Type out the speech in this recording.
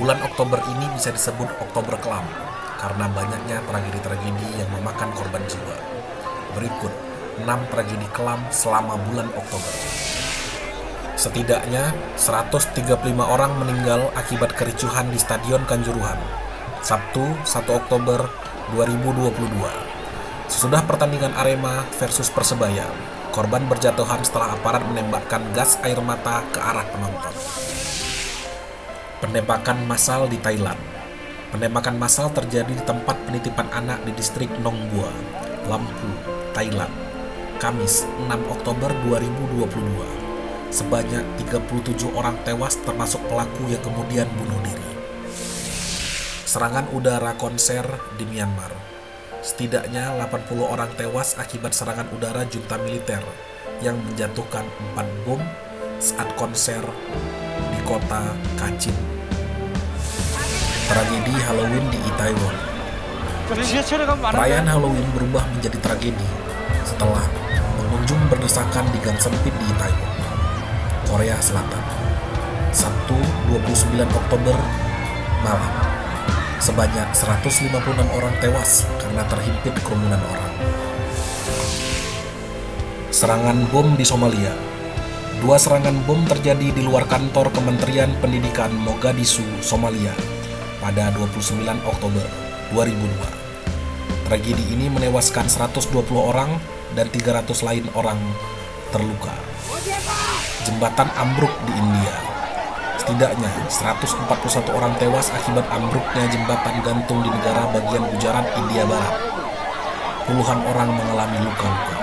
Bulan Oktober ini bisa disebut Oktober Kelam karena banyaknya tragedi-tragedi yang memakan korban jiwa. Berikut 6 tragedi kelam selama bulan Oktober. Setidaknya 135 orang meninggal akibat kericuhan di Stadion Kanjuruhan, Sabtu 1 Oktober 2022. Sesudah pertandingan Arema versus Persebaya, korban berjatuhan setelah aparat menembakkan gas air mata ke arah penonton. Penembakan massal di Thailand. Penembakan massal terjadi di tempat penitipan anak di distrik Nong Bua, Lampu, Thailand, Kamis 6 Oktober 2022. Sebanyak 37 orang tewas termasuk pelaku yang kemudian bunuh diri. Serangan udara konser di Myanmar. Setidaknya 80 orang tewas akibat serangan udara junta militer yang menjatuhkan 4 bom saat konser di kota Kachin. Tragedi Halloween di Itaewon. Perayaan Halloween berubah menjadi tragedi setelah pengunjung berdesakan di gang sempit di Itaewon, Korea Selatan. Sabtu 29 Oktober malam, sebanyak 156 orang tewas karena terhimpit kerumunan orang. Serangan bom di Somalia. 2 serangan bom terjadi di luar kantor Kementerian Pendidikan Mogadishu, Somalia pada 29 Oktober 2002. Tragedi ini menewaskan 120 orang dan 300 lain orang terluka. Jembatan ambruk di India. Setidaknya 141 orang tewas akibat ambruknya jembatan gantung di negara bagian Gujarat, India Barat. Puluhan orang mengalami luka-luka.